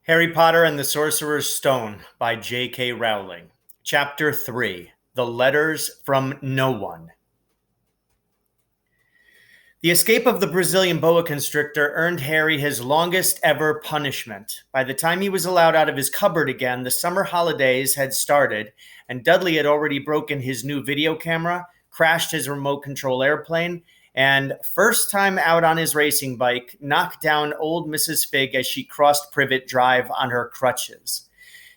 Harry Potter and the Sorcerer's Stone by J.K. Rowling. Chapter 3 The Letters from No One. The escape of the Brazilian boa constrictor earned Harry his longest ever punishment. By the time he was allowed out of his cupboard again, the summer holidays had started, and Dudley had already broken his new video camera, crashed his remote control airplane, and, first time out on his racing bike, knocked down old Mrs. Figg as she crossed Privet Drive on her crutches.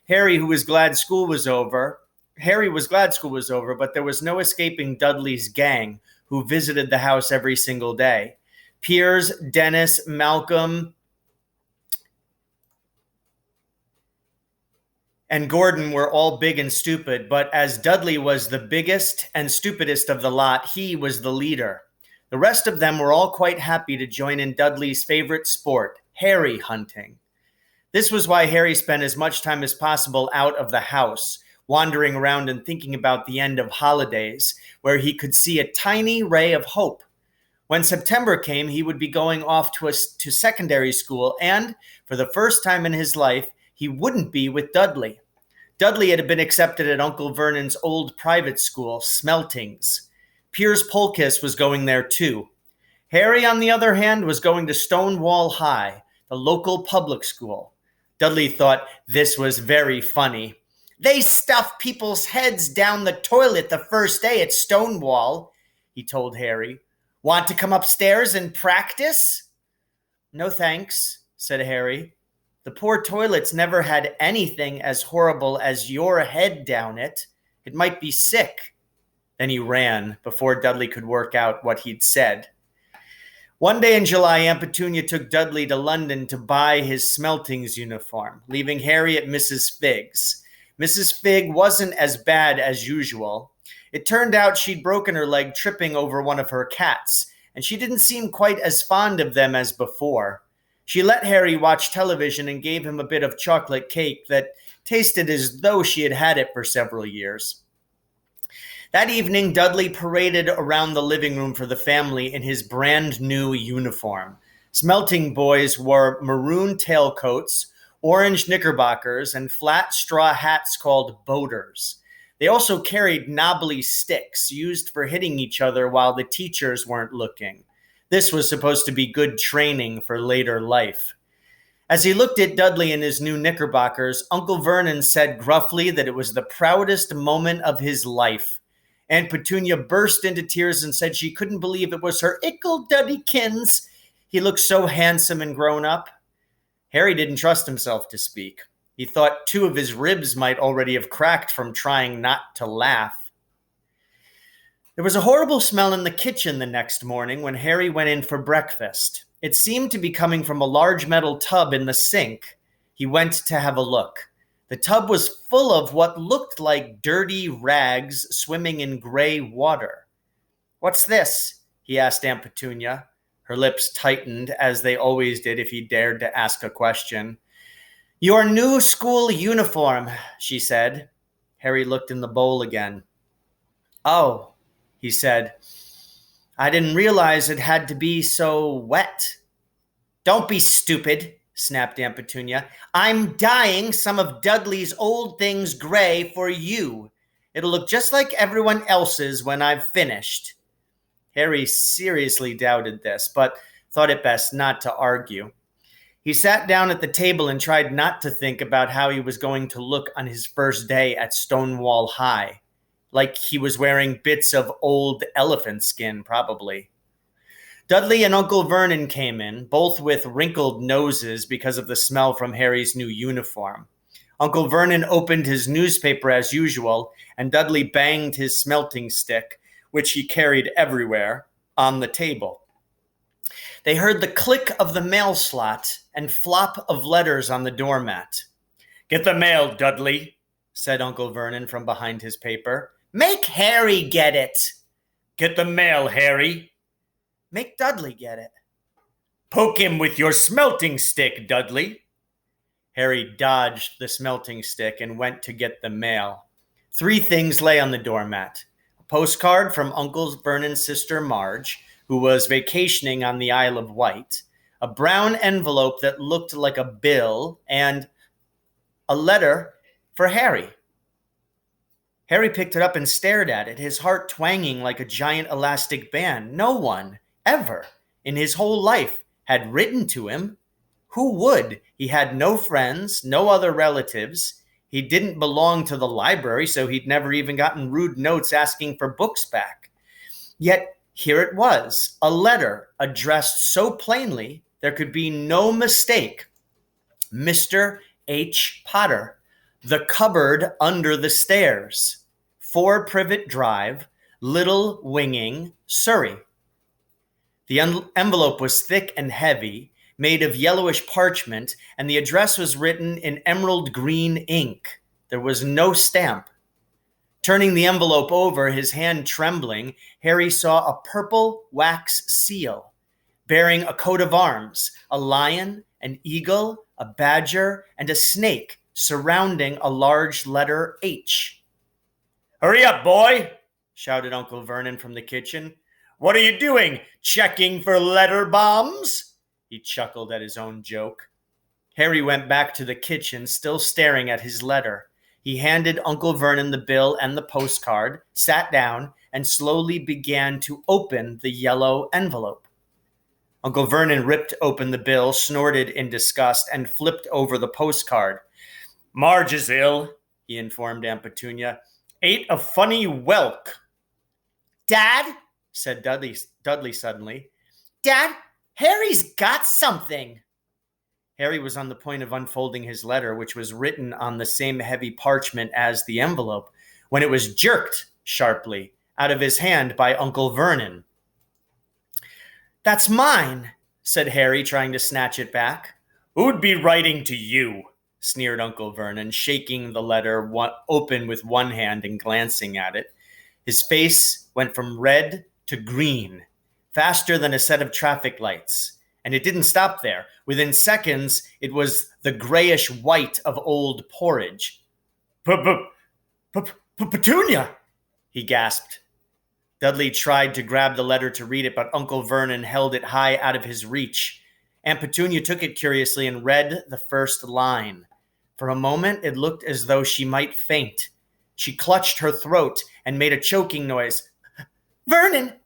Harry was glad school was over, but there was no escaping Dudley's gang, who visited the house every single day. Piers, Dennis, Malcolm, and Gordon were all big and stupid, but as Dudley was the biggest and stupidest of the lot, he was the leader. The rest of them were all quite happy to join in Dudley's favorite sport, Harry hunting. This was why Harry spent as much time as possible out of the house, wandering around and thinking about the end of holidays, where he could see a tiny ray of hope. When September came, he would be going off to secondary school, and, for the first time in his life, he wouldn't be with Dudley. Dudley had been accepted at Uncle Vernon's old private school, Smeltings. Piers Polkiss was going there too. Harry, on the other hand, was going to Stonewall High, the local public school. Dudley thought this was very funny. "They stuff people's heads down the toilet the first day at Stonewall," he told Harry. "Want to come upstairs and practice?" "No thanks," said Harry. "The poor toilets never had anything as horrible as your head down it. It might be sick." Then he ran before Dudley could work out what he'd said. One day in July, Aunt Petunia took Dudley to London to buy his Smeltings uniform, leaving Harry at Mrs. Figg's. Mrs. Figg wasn't as bad as usual. It turned out she'd broken her leg tripping over one of her cats, and she didn't seem quite as fond of them as before. She let Harry watch television and gave him a bit of chocolate cake that tasted as though she had had it for several years. That evening, Dudley paraded around the living room for the family in his brand new uniform. Smelting boys wore maroon tailcoats, orange knickerbockers, and flat straw hats called boaters. They also carried knobbly sticks used for hitting each other while the teachers weren't looking. This was supposed to be good training for later life. As he looked at Dudley in his new knickerbockers, Uncle Vernon said gruffly that it was the proudest moment of his life. Aunt Petunia burst into tears and said she couldn't believe it was her ickle Duddykins. He looked so handsome and grown up. Harry didn't trust himself to speak. He thought 2 of his ribs might already have cracked from trying not to laugh. There was a horrible smell in the kitchen the next morning when Harry went in for breakfast. It seemed to be coming from a large metal tub in the sink. He went to have a look. The tub was full of what looked like dirty rags swimming in gray water. "What's this?" he asked Aunt Petunia. Her lips tightened, as they always did if he dared to ask a question. "Your new school uniform," she said. Harry looked in the bowl again. "Oh," he said. "I didn't realize it had to be so wet." "Don't be stupid," snapped Aunt Petunia. "I'm dyeing some of Dudley's old things gray for you. It'll look just like everyone else's when I've finished." Harry seriously doubted this, but thought it best not to argue. He sat down at the table and tried not to think about how he was going to look on his first day at Stonewall High. Like he was wearing bits of old elephant skin, probably. Dudley and Uncle Vernon came in, both with wrinkled noses because of the smell from Harry's new uniform. Uncle Vernon opened his newspaper as usual, and Dudley banged his smelting stick, which he carried everywhere, on the table. They heard the click of the mail slot and flop of letters on the doormat. "Get the mail, Dudley," said Uncle Vernon from behind his paper. "Make Harry get it." "Get the mail, Harry." "Make Dudley get it." "Poke him with your smelting stick, Dudley." Harry dodged the smelting stick and went to get the mail. 3 things lay on the doormat. A postcard from Uncle Vernon's sister Marge, who was vacationing on the Isle of Wight, a brown envelope that looked like a bill, and A letter for Harry. Harry picked it up and stared at it, his heart twanging like a giant elastic band. No one, ever, in his whole life, had written to him. Who would? He had no friends, no other relatives. He didn't belong to the library, so he'd never even gotten rude notes asking for books back. Yet here it was, a letter addressed so plainly there could be no mistake. Mr. H. Potter, The Cupboard Under the Stairs, 4 Privet Drive, Little Winging, Surrey. The envelope was thick and heavy, made of yellowish parchment, and the address was written in emerald green ink. There was no stamp. Turning the envelope over, his hand trembling, Harry saw a purple wax seal bearing a coat of arms, a lion, an eagle, a badger, and a snake surrounding a large letter H. "Hurry up, boy," shouted Uncle Vernon from the kitchen. "What are you doing? Checking for letter bombs?" He chuckled at his own joke. Harry went back to the kitchen, still staring at his letter. He handed Uncle Vernon the bill and the postcard, sat down, and slowly began to open the yellow envelope. Uncle Vernon ripped open the bill, snorted in disgust, and flipped over the postcard. "Marge is ill," he informed Aunt Petunia. "Ate a funny whelk." "Dad," said Dudley suddenly. "Dad, Harry's got something." Harry was on the point of unfolding his letter, which was written on the same heavy parchment as the envelope, when it was jerked sharply out of his hand by Uncle Vernon. "That's mine," said Harry, trying to snatch it back. "Who'd be writing to you?" sneered Uncle Vernon, shaking the letter open with one hand and glancing at it. His face went from red to green, faster than a set of traffic lights. And it didn't stop there. Within seconds, it was the grayish white of old porridge. "Petunia!" he gasped. Dudley tried to grab the letter to read it, but Uncle Vernon held it high out of his reach. Aunt Petunia took it curiously and read the first line. For a moment, it looked as though she might faint. She clutched her throat and made a choking noise. "Vernon!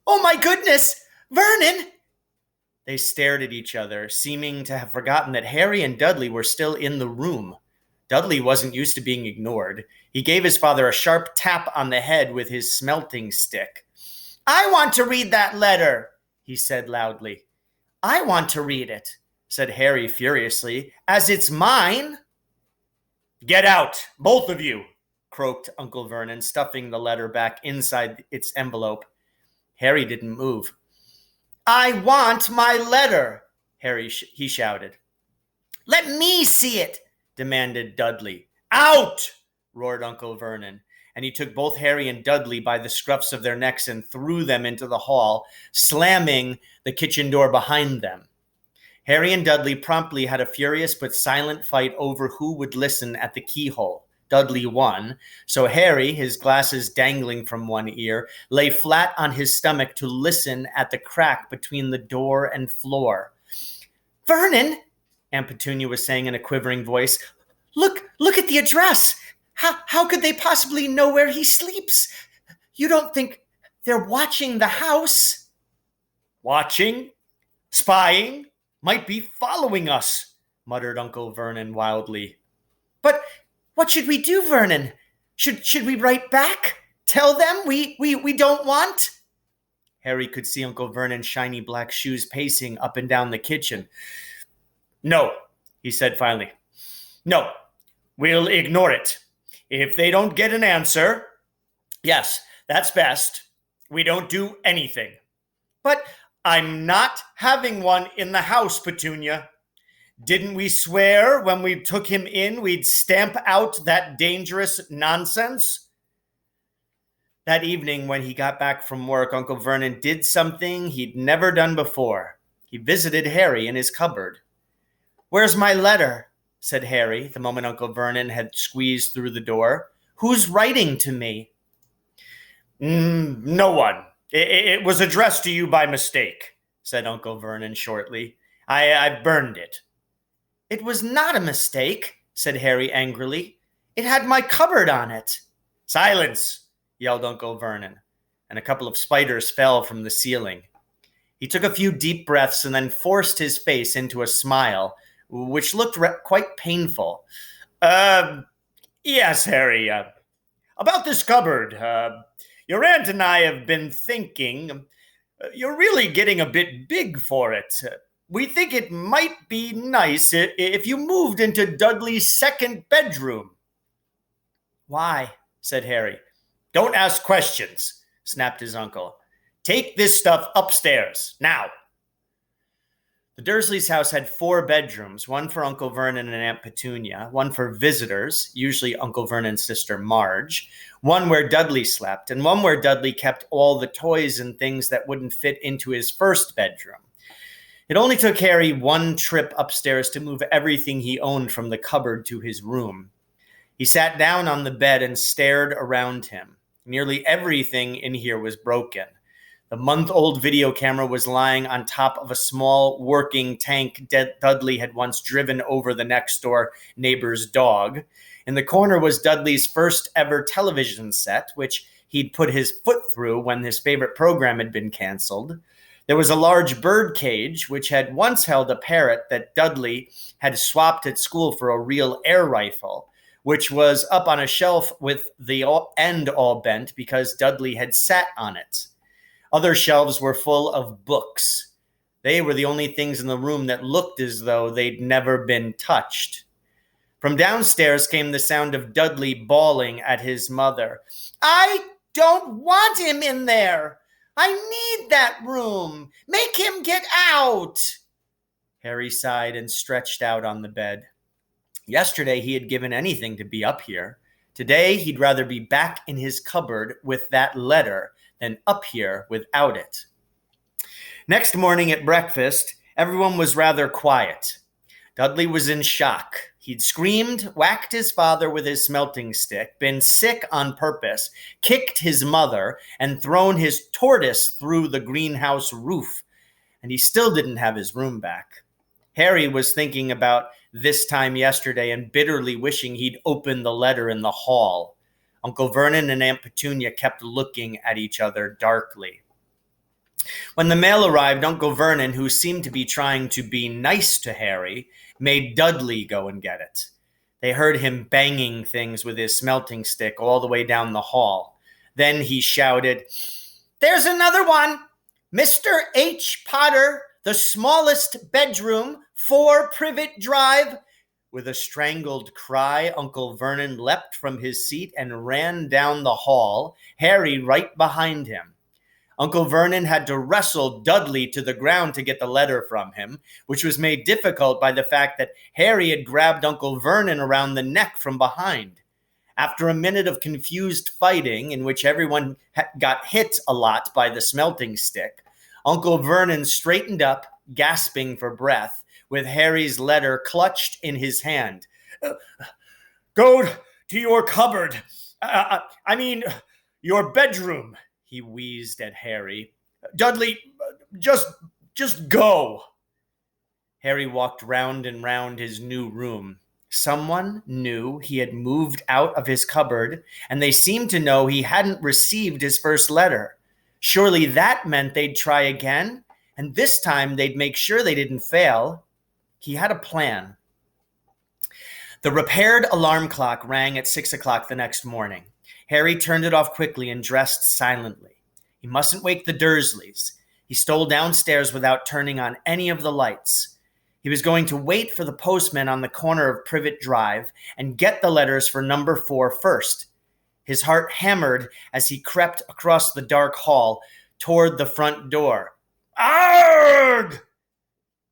Oh my goodness! Vernon!" They stared at each other, seeming to have forgotten that Harry and Dudley were still in the room. Dudley wasn't used to being ignored. He gave his father a sharp tap on the head with his smelting stick. "I want to read that letter," he said loudly. "I want to read it," said Harry furiously, "as it's mine." "Get out, both of you," croaked Uncle Vernon, stuffing the letter back inside its envelope. Harry didn't move. "I want my letter," he shouted. "Let me see it," demanded Dudley. "Out!" roared Uncle Vernon, and he took both Harry and Dudley by the scruffs of their necks and threw them into the hall, slamming the kitchen door behind them. Harry and Dudley promptly had a furious but silent fight over who would listen at the keyhole. Dudley won, so Harry, his glasses dangling from one ear, lay flat on his stomach to listen at the crack between the door and floor. "Vernon," Aunt Petunia was saying in a quivering voice, Look at the address. How could they possibly know where he sleeps? You don't think they're watching the house?" "Watching? Spying? Might be following us," muttered Uncle Vernon wildly. "But what should we do, Vernon? Should we write back? Tell them we don't want?" Harry could see Uncle Vernon's shiny black shoes pacing up and down the kitchen. "No," he said finally. "No, we'll ignore it. If they don't get an answer, yes, that's best. We don't do anything." "But I'm not having one in the house, Petunia. Didn't we swear when we took him in we'd stamp out that dangerous nonsense?" That evening, when he got back from work, Uncle Vernon did something he'd never done before. He visited Harry in his cupboard. "Where's my letter?" said Harry, the moment Uncle Vernon had squeezed through the door. "Who's writing to me?" "No one. It was addressed to you by mistake," said Uncle Vernon shortly. I burned it." "It was not a mistake," said Harry angrily. "It had my cupboard on it." "Silence!" yelled Uncle Vernon, and a couple of spiders fell from the ceiling. He took a few deep breaths and then forced his face into a smile, which looked quite painful. Yes, Harry. About this cupboard. Your aunt and I have been thinking. You're really getting a bit big for it. We think it might be nice if you moved into Dudley's second bedroom." "Why?" said Harry. "Don't ask questions," snapped his uncle. "Take this stuff upstairs, now." The Dursleys' house had 4 bedrooms, one for Uncle Vernon and Aunt Petunia, one for visitors, usually Uncle Vernon's sister Marge, one where Dudley slept, and one where Dudley kept all the toys and things that wouldn't fit into his first bedroom. It only took Harry one trip upstairs to move everything he owned from the cupboard to his room. He sat down on the bed and stared around him. Nearly everything in here was broken. The month-old video camera was lying on top of a small working tank Dudley had once driven over the next-door neighbor's dog. In the corner was Dudley's first ever television set, which he'd put his foot through when his favorite program had been canceled. There was a large bird cage, which had once held a parrot that Dudley had swapped at school for a real air rifle, which was up on a shelf with the end all bent because Dudley had sat on it. Other shelves were full of books. They were the only things in the room that looked as though they'd never been touched. From downstairs came the sound of Dudley bawling at his mother. "I don't want him in there. I need that room. Make him get out." Harry sighed and stretched out on the bed. Yesterday he had given anything to be up here. Today he'd rather be back in his cupboard with that letter than up here without it. Next morning at breakfast, everyone was rather quiet. Dudley was in shock. He'd screamed, whacked his father with his smelting stick, been sick on purpose, kicked his mother, and thrown his tortoise through the greenhouse roof. And he still didn't have his room back. Harry was thinking about this time yesterday and bitterly wishing he'd opened the letter in the hall. Uncle Vernon and Aunt Petunia kept looking at each other darkly. When the mail arrived, Uncle Vernon, who seemed to be trying to be nice to Harry, made Dudley go and get it. They heard him banging things with his smelting stick all the way down the hall. Then he shouted, "There's another one! Mr. H. Potter, the smallest bedroom, 4 Privet Drive." With a strangled cry, Uncle Vernon leapt from his seat and ran down the hall, Harry right behind him. Uncle Vernon had to wrestle Dudley to the ground to get the letter from him, which was made difficult by the fact that Harry had grabbed Uncle Vernon around the neck from behind. After a minute of confused fighting, in which everyone got hit a lot by the smelting stick, Uncle Vernon straightened up, gasping for breath, with Harry's letter clutched in his hand. "Go to your cupboard. Your bedroom," he wheezed at Harry. "Dudley, just go." Harry walked round and round his new room. Someone knew he had moved out of his cupboard, and they seemed to know he hadn't received his first letter. Surely that meant they'd try again, and this time they'd make sure they didn't fail. He had a plan. The repaired alarm clock rang at 6 o'clock the next morning. Harry turned it off quickly and dressed silently. He mustn't wake the Dursleys. He stole downstairs without turning on any of the lights. He was going to wait for the postman on the corner of Privet Drive and get the letters for number 4 first. His heart hammered as he crept across the dark hall toward the front door. "Arg!"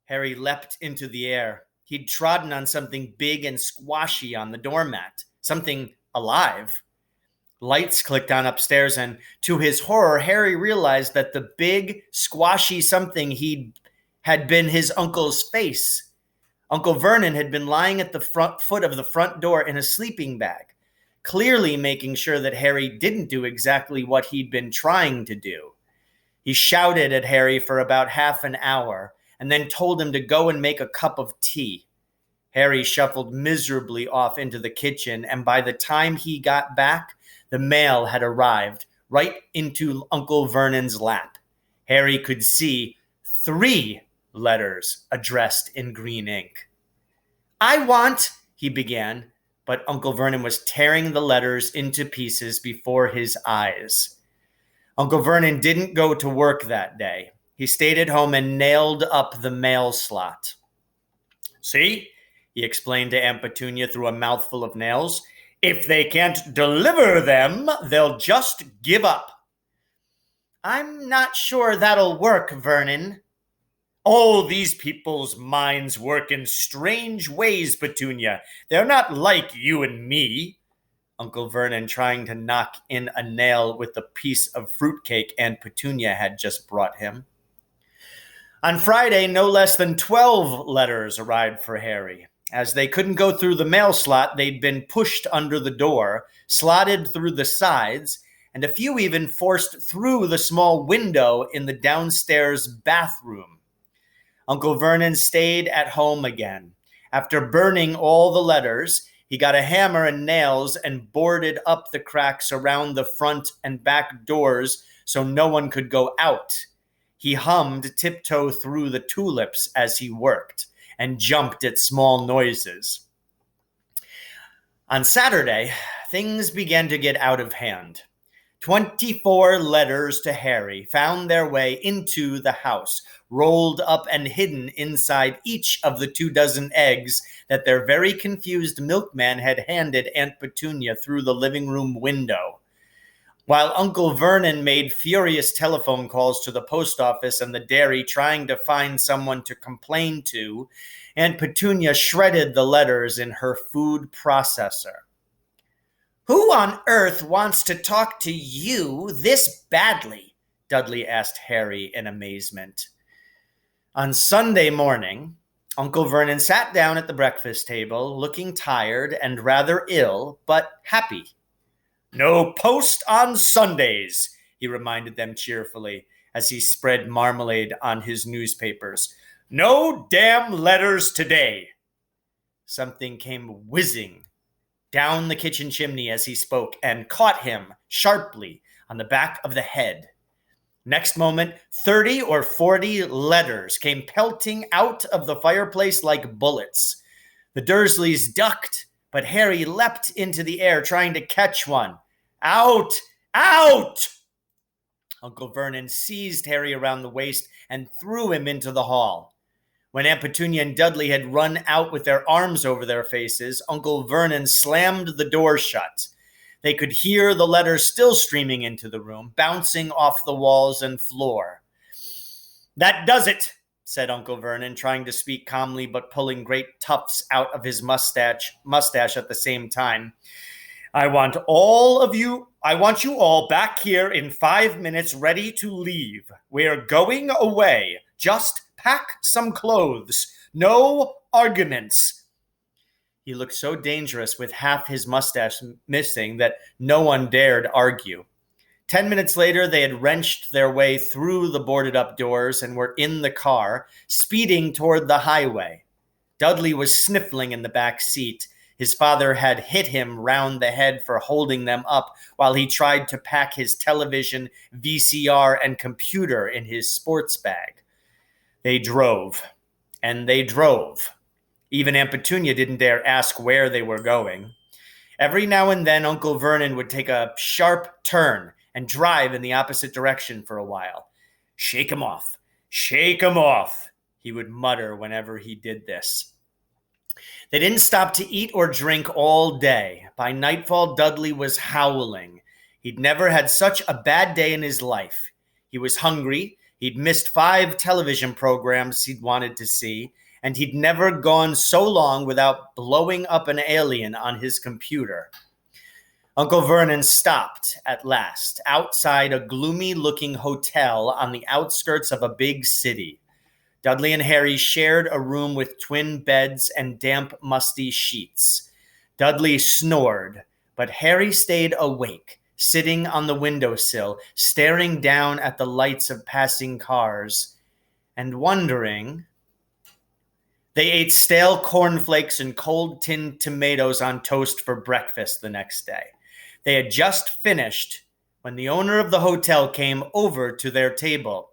Harry leapt into the air. He'd trodden on something big and squashy on the doormat, something alive. Lights clicked on upstairs, and to his horror, Harry realized that the big, squashy something had been his uncle's face. Uncle Vernon had been lying at the foot of the front door in a sleeping bag, clearly making sure that Harry didn't do exactly what he'd been trying to do. He shouted at Harry for about half an hour, and then told him to go and make a cup of tea. Harry shuffled miserably off into the kitchen, and by the time he got back, the mail had arrived right into Uncle Vernon's lap. Harry could see 3 letters addressed in green ink. "I want," he began, but Uncle Vernon was tearing the letters into pieces before his eyes. Uncle Vernon didn't go to work that day. He stayed at home and nailed up the mail slot. "See," he explained to Aunt Petunia through a mouthful of nails, "if they can't deliver them, they'll just give up." "I'm not sure that'll work, Vernon." "Oh, these people's minds work in strange ways, Petunia. They're not like you and me." Uncle Vernon trying to knock in a nail with the piece of fruitcake Aunt Petunia had just brought him. On Friday, no less than 12 letters arrived for Harry. As they couldn't go through the mail slot, they'd been pushed under the door, slotted through the sides, and a few even forced through the small window in the downstairs bathroom. Uncle Vernon stayed at home again. After burning all the letters, he got a hammer and nails and boarded up the cracks around the front and back doors so no one could go out. He hummed Tiptoe Through the Tulips as he worked and jumped at small noises. On Saturday, things began to get out of hand. 24 letters to Harry found their way into the house, rolled up and hidden inside each of the 24 eggs that their very confused milkman had handed Aunt Petunia through the living room window. While Uncle Vernon made furious telephone calls to the post office and the dairy trying to find someone to complain to, Aunt Petunia shredded the letters in her food processor. "Who on earth wants to talk to you this badly?" Dudley asked Harry in amazement. On Sunday morning, Uncle Vernon sat down at the breakfast table, looking tired and rather ill, but happy. "No post on Sundays," he reminded them cheerfully as he spread marmalade on his newspapers. "No damn letters today." Something came whizzing down the kitchen chimney as he spoke and caught him sharply on the back of the head. Next moment, 30 or 40 letters came pelting out of the fireplace like bullets. The Dursleys ducked, but Harry leapt into the air trying to catch one. "Out! Out!" Uncle Vernon seized Harry around the waist and threw him into the hall. When Aunt Petunia and Dudley had run out with their arms over their faces, Uncle Vernon slammed the door shut. They could hear the letters still streaming into the room, bouncing off the walls and floor. "That does it," said Uncle Vernon, trying to speak calmly but pulling great tufts out of his mustache at the same time. I want you all back here in 5 minutes, ready to leave. We're going away. Just pack some clothes. No arguments." He looked so dangerous with half his mustache missing that no one dared argue. 10 minutes later, they had wrenched their way through the boarded-up doors and were in the car, speeding toward the highway. Dudley was sniffling in the back seat. His father had hit him round the head for holding them up while he tried to pack his television, VCR, and computer in his sports bag. They drove, and they drove. Even Aunt Petunia didn't dare ask where they were going. Every now and then, Uncle Vernon would take a sharp turn and drive in the opposite direction for a while. "Shake 'em off, shake 'em off," he would mutter whenever he did this. They didn't stop to eat or drink all day. By nightfall, Dudley was howling. He'd never had such a bad day in his life. He was hungry. He'd missed 5 television programs he'd wanted to see, and he'd never gone so long without blowing up an alien on his computer. Uncle Vernon stopped at last outside a gloomy-looking hotel on the outskirts of a big city. Dudley and Harry shared a room with twin beds and damp, musty sheets. Dudley snored, but Harry stayed awake, sitting on the windowsill, staring down at the lights of passing cars, and wondering. They ate stale cornflakes and cold tinned tomatoes on toast for breakfast the next day. They had just finished when the owner of the hotel came over to their table.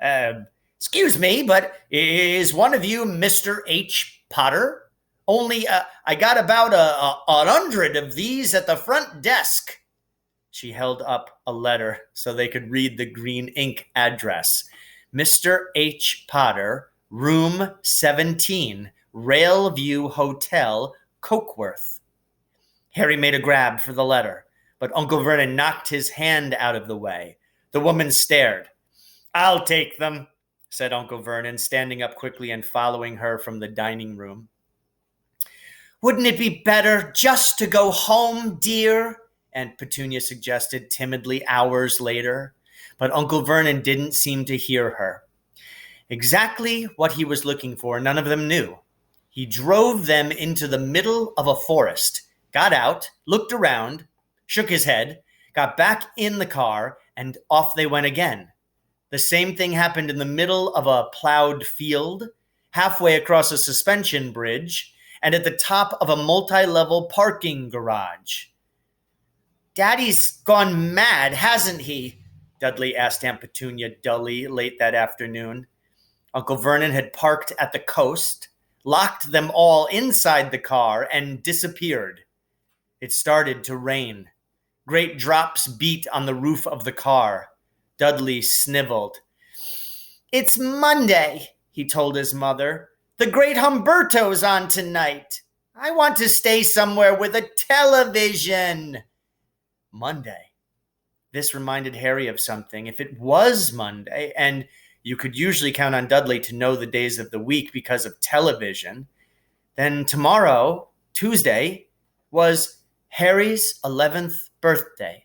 Uh, Excuse me, but is one of you Mr. H. Potter? Only I got about 100 of these at the front desk. She held up a letter so they could read the green ink address. Mr. H. Potter, room 17, Railview Hotel, Cokeworth. Harry made a grab for the letter, but Uncle Vernon knocked his hand out of the way. The woman stared. I'll take them, said Uncle Vernon, standing up quickly and following her from the dining room. Wouldn't it be better just to go home, dear? Aunt Petunia suggested timidly hours later. But Uncle Vernon didn't seem to hear her. Exactly what he was looking for, none of them knew. He drove them into the middle of a forest, got out, looked around, shook his head, got back in the car, and off they went again. The same thing happened in the middle of a plowed field, halfway across a suspension bridge, and at the top of a multi-level parking garage. Daddy's gone mad, hasn't he? Dudley asked Aunt Petunia dully late that afternoon. Uncle Vernon had parked at the coast, locked them all inside the car, and disappeared. It started to rain. Great drops beat on the roof of the car. Dudley sniveled. It's Monday, he told his mother. The great Humberto's on tonight. I want to stay somewhere with a television. Monday. This reminded Harry of something. If it was Monday, and you could usually count on Dudley to know the days of the week because of television, then tomorrow, Tuesday, was Harry's 11th birthday.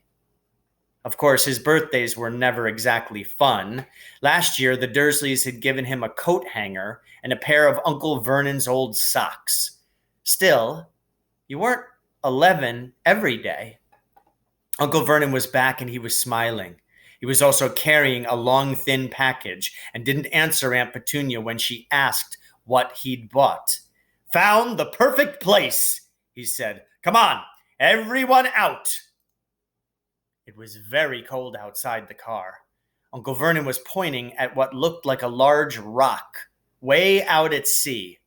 Of course, his birthdays were never exactly fun. Last year, the Dursleys had given him a coat hanger and a pair of Uncle Vernon's old socks. Still, you weren't 11 every day. Uncle Vernon was back and he was smiling. He was also carrying a long, thin package and didn't answer Aunt Petunia when she asked what he'd bought. Found the perfect place, he said. Come on, everyone out. It was very cold outside the car. Uncle Vernon was pointing at what looked like a large rock, way out at sea.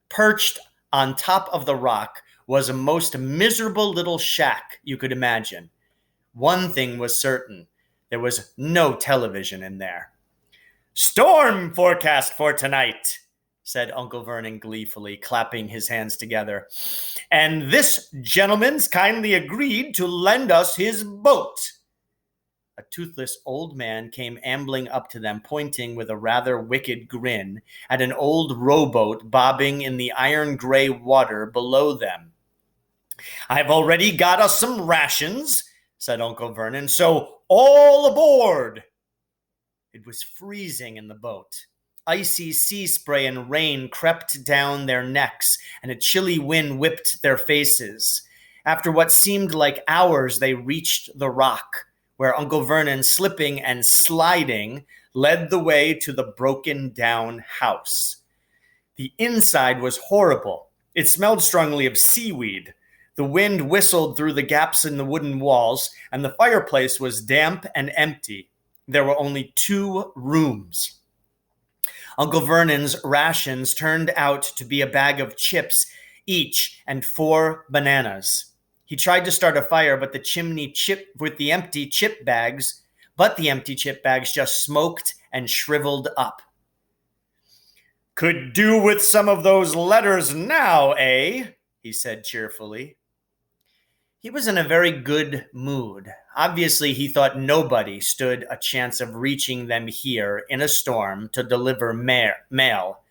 Perched on top of the rock was a most miserable little shack you could imagine. One thing was certain. There was no television in there. Storm forecast for tonight, said Uncle Vernon gleefully, clapping his hands together. And this gentleman's kindly agreed to lend us his boat. A toothless old man came ambling up to them, pointing with a rather wicked grin at an old rowboat bobbing in the iron-gray water below them. I've already got us some rations, said Uncle Vernon, so all aboard. It was freezing in the boat. Icy sea spray and rain crept down their necks, and a chilly wind whipped their faces. After what seemed like hours, they reached the rock, where Uncle Vernon, slipping and sliding, led the way to the broken-down house. The inside was horrible. It smelled strongly of seaweed. The wind whistled through the gaps in the wooden walls, and the fireplace was damp and empty. There were only 2 rooms. Uncle Vernon's rations turned out to be a bag of chips each and 4 bananas. He tried to start a fire, but the empty chip bags just smoked and shriveled up. Could do with some of those letters now, eh? He said cheerfully. He was in a very good mood. Obviously, he thought nobody stood a chance of reaching them here in a storm to deliver mail.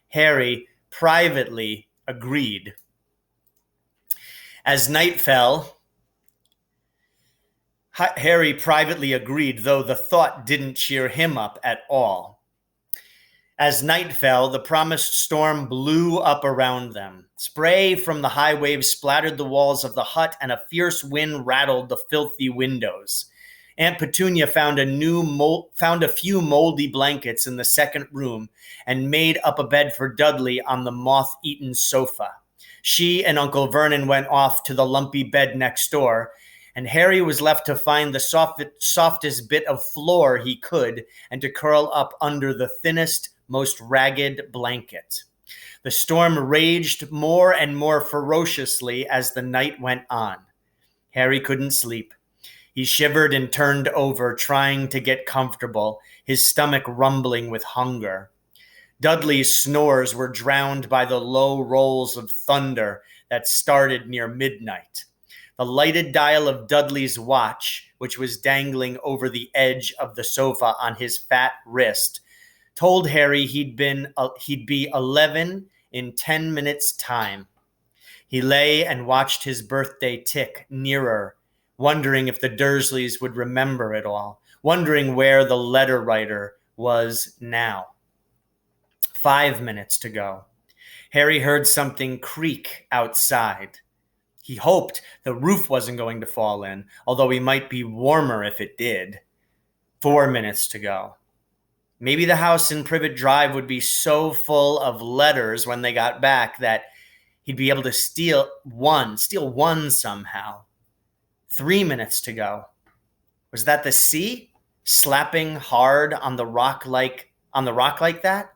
Harry privately agreed. As night fell, Harry privately agreed, though the thought didn't cheer him up at all. As night fell, the promised storm blew up around them. Spray from the high waves splattered the walls of the hut, and a fierce wind rattled the filthy windows. Aunt Petunia found a few moldy blankets in the second room and made up a bed for Dudley on the moth-eaten sofa. She and Uncle Vernon went off to the lumpy bed next door, and Harry was left to find the softest bit of floor he could and to curl up under the thinnest, most ragged blanket. The storm raged more and more ferociously as the night went on. Harry couldn't sleep. He shivered and turned over, trying to get comfortable, his stomach rumbling with hunger. Dudley's snores were drowned by the low rolls of thunder that started near midnight. The lighted dial of Dudley's watch, which was dangling over the edge of the sofa on his fat wrist, told Harry he'd be 11 in 10 minutes' time. He lay and watched his birthday tick nearer, wondering if the Dursleys would remember it all, wondering where the letter writer was now. 5 minutes to go. Harry heard something creak outside. He hoped the roof wasn't going to fall in, although he might be warmer if it did. 4 minutes to go. Maybe the house in Privet Drive would be so full of letters when they got back that he'd be able to steal one somehow. 3 minutes to go. Was that the sea slapping hard on the rock like that?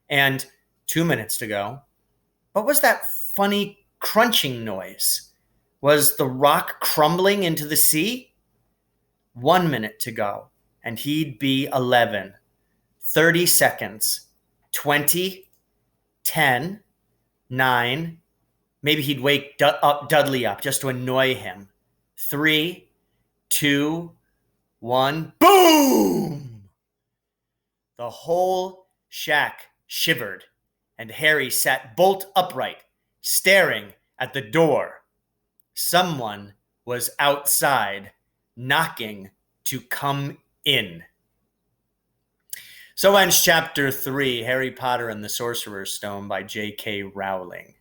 And 2 minutes to go. What was that funny crunching noise? Was the rock crumbling into the sea? 1 minute to go, and he'd be 11. 30 seconds. 20, 10, 9. Maybe he'd wake Dudley up just to annoy him. 3, 2, 1. Boom! The whole shack shivered, and Harry sat bolt upright, staring at the door. Someone was outside, knocking to come in. So ends Chapter 3, Harry Potter and the Sorcerer's Stone by J.K. Rowling.